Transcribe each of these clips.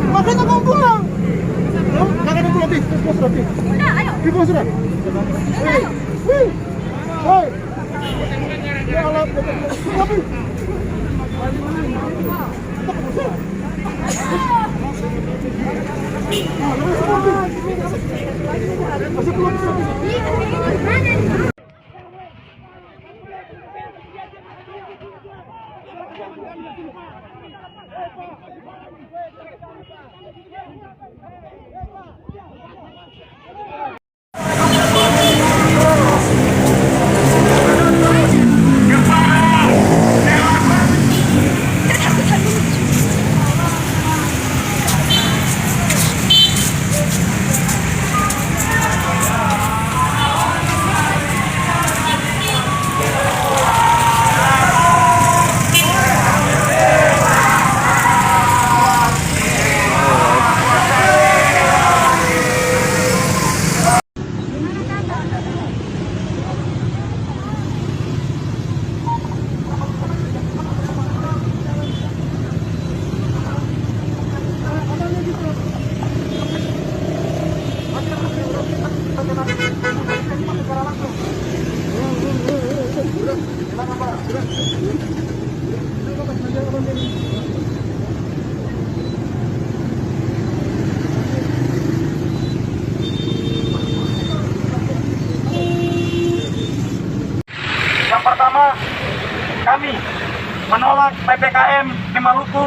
Makanya mau pulang. Jangan nunggu lebih. Udah, ayo. Kita sudah. Hei. Ya Allah, lebih. Yang pertama, kami menolak PPKM di Maluku,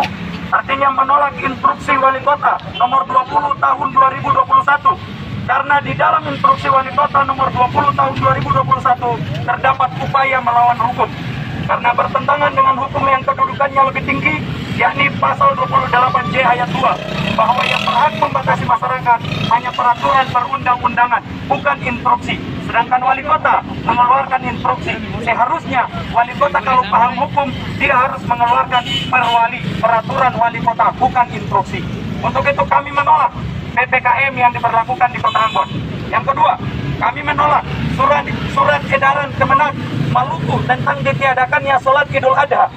artinya menolak instruksi wali kota nomor 20 tahun 2021. Karena di dalam instruksi wali kota nomor 20 tahun 2021 terdapat upaya melawan hukum. Karena bertentangan dengan hukum yang kedudukannya lebih tinggi, yakni pasal 28J ayat 2, bahwa yang berhak membatasi masyarakat hanya peraturan perundang-undangan, bukan instruksi. Sedangkan wali kota mengeluarkan instruksi. Seharusnya wali kota kalau paham hukum, dia harus mengeluarkan peraturan wali kota, bukan instruksi. Untuk itu kami menolak PPKM yang diberlakukan di Kota Ambon. Yang kedua, kami menolak surat edaran Kemenak Maluku tentang ditiadakannya sholat Idul Adha.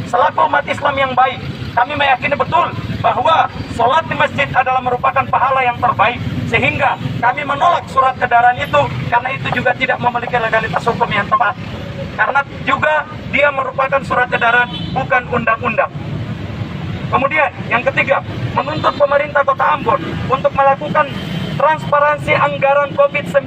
Selaku umat Islam yang baik, kami meyakini betul bahwa sholat di masjid adalah merupakan pahala yang terbaik. Sehingga kami menolak surat edaran itu, karena itu juga tidak memiliki legalitas hukum yang tepat. Karena juga dia merupakan surat edaran, bukan undang-undang. Kemudian yang ketiga, menuntut pemerintah Kota Ambon untuk melakukan transparansi anggaran COVID-19.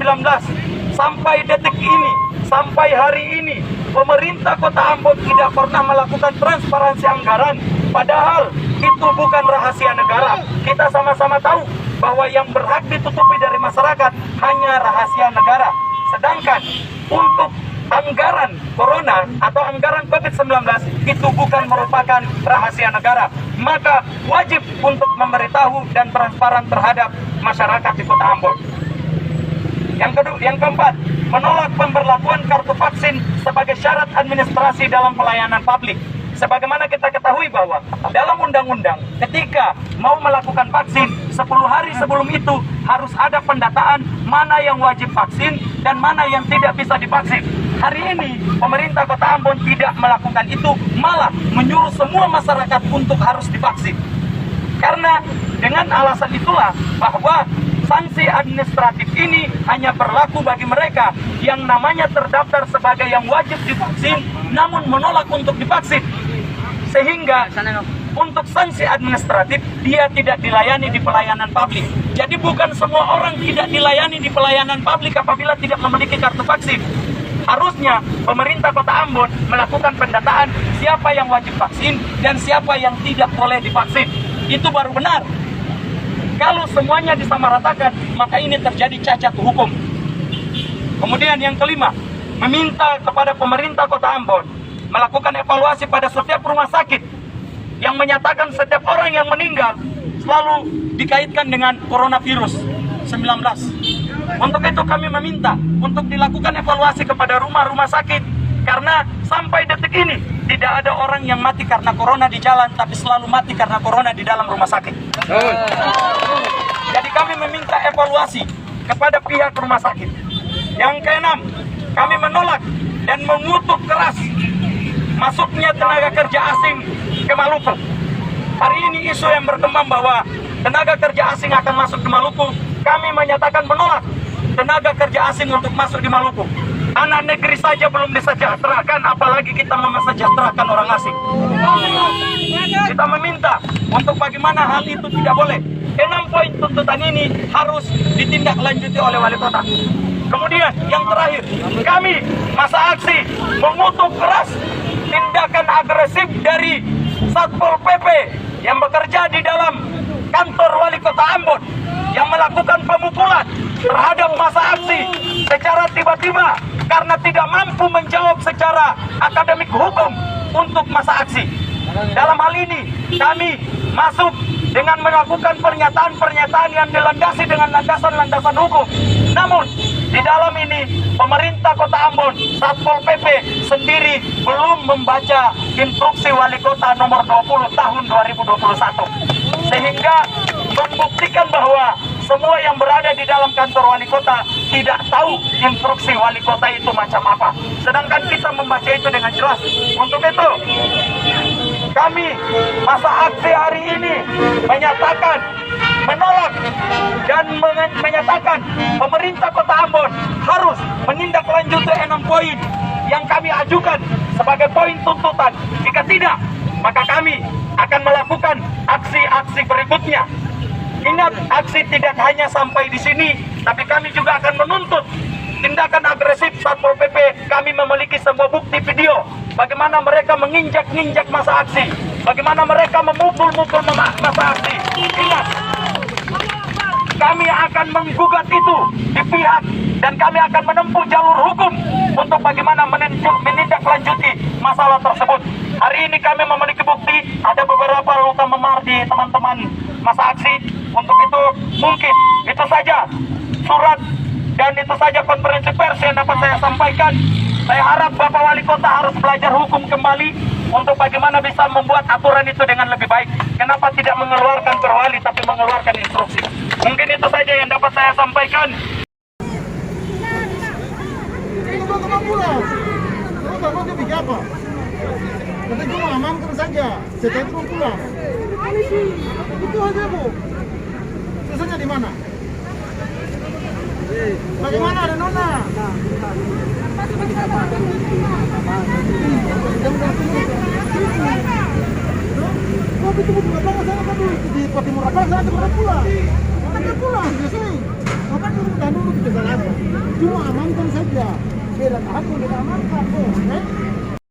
Sampai detik ini, sampai hari ini, pemerintah Kota Ambon tidak pernah melakukan transparansi anggaran. Padahal itu bukan rahasia negara. Kita sama-sama tahu bahwa yang berhak ditutupi dari masyarakat hanya rahasia negara. Sedangkan untuk anggaran corona atau anggaran COVID-19 itu bukan merupakan rahasia negara. Maka wajib untuk memberitahu dan transparan terhadap masyarakat di Kota Ambon. Yang keempat, menolak pemberlakuan kartu vaksin sebagai syarat administrasi dalam pelayanan publik. Sebagaimana kita ketahui bahwa dalam undang-undang ketika mau melakukan vaksin 10 hari sebelum itu harus ada pendataan mana yang wajib vaksin dan mana yang tidak bisa divaksin. Hari ini pemerintah Kota Ambon tidak melakukan itu, malah menyuruh semua masyarakat untuk harus divaksin. Karena dengan alasan itulah bahwa sanksi administratif ini hanya berlaku bagi mereka yang namanya terdaftar sebagai yang wajib divaksin namun menolak untuk divaksin. Sehingga untuk sanksi administratif dia tidak dilayani di pelayanan publik. Jadi bukan semua orang tidak dilayani di pelayanan publik apabila tidak memiliki kartu vaksin. Harusnya pemerintah Kota Ambon melakukan pendataan siapa yang wajib vaksin dan siapa yang tidak boleh divaksin. Itu baru benar. Kalau semuanya disamaratakan, maka ini terjadi cacat hukum. Kemudian yang kelima, meminta kepada pemerintah Kota Ambon melakukan evaluasi pada setiap rumah sakit yang menyatakan setiap orang yang meninggal selalu dikaitkan dengan coronavirus 19. Untuk itu kami meminta untuk dilakukan evaluasi kepada rumah-rumah sakit, karena sampai detik ini tidak ada orang yang mati karena corona di jalan, tapi selalu mati karena corona di dalam rumah sakit. Jadi kami meminta evaluasi kepada pihak rumah sakit. Yang keenam, kami menolak dan mengutuk keras masuknya tenaga kerja asing ke Maluku. Hari ini isu yang berkembang bahwa tenaga kerja asing akan masuk ke Maluku. Kami menyatakan menolak tenaga kerja asing untuk masuk di Maluku. Anak negeri saja belum disejahterakan, apalagi kita mesejahterakan orang asing. Kita meminta untuk bagaimana hal itu tidak boleh. 6 poin tuntutan ini harus ditindaklanjuti oleh wali kota. Kemudian yang terakhir, kami masa aksi mengutuk keras tindakan agresif dari Satpol PP yang bekerja di dalam kantor wali kota Ambon, yang melakukan pemukulan terhadap masa aksi secara tiba-tiba karena tidak mampu menjawab secara akademik hukum untuk masa aksi. Dalam hal ini kami masuk dengan melakukan pernyataan-pernyataan yang dilandasi dengan landasan-landasan hukum. Namun di dalam ini pemerintah Kota Ambon, Satpol PP sendiri belum membaca instruksi wali kota nomor 20 tahun 2021, sehingga membuktikan bahwa semua yang berada di dalam kantor wali kota tidak tahu instruksi wali kota itu macam apa. Sedangkan kita membaca itu dengan jelas. Untuk itu, kami masa aksi hari ini menyatakan menolak dan menyatakan pemerintah Kota Ambon harus menindaklanjuti 6 poin yang kami ajukan sebagai poin tuntutan. Jika tidak, maka kami akan melakukan aksi-aksi berikutnya. Ingat, aksi tidak hanya sampai di sini, tapi kami juga akan menuntut tindakan agresif Satpol PP. Kami memiliki semua bukti video bagaimana mereka menginjak-injak masa aksi, bagaimana mereka memukul-mukul masa aksi. Ingat, kami akan menggugat itu di pihak, dan kami akan menempuh jalur hukum untuk bagaimana menindaklanjuti masalah tersebut. Hari ini kami memiliki bukti, ada beberapa luka memar di teman-teman masa aksi. Untuk itu mungkin itu saja surat dan itu saja konferensi pers yang dapat saya sampaikan. Saya harap Bapak Wali Kota harus belajar hukum kembali untuk bagaimana bisa membuat aturan itu dengan lebih baik. Kenapa tidak mengeluarkan perwali tapi mengeluarkan instruksi? Mungkin itu saja yang dapat saya sampaikan. Mau bikin apa? Nanti gue mengamankan saja. Setelah itu pulang. Itu aja, Bu. Susahnya di mana? Bagaimana ada Nona? Kok itu bukan apa sana kan di Patimura kan sana cepat pulang. Kan dia pulang biasanya. Makanya itu kita dulu kita jalan. Cuma amankan saja. Beda aku tidak amankan,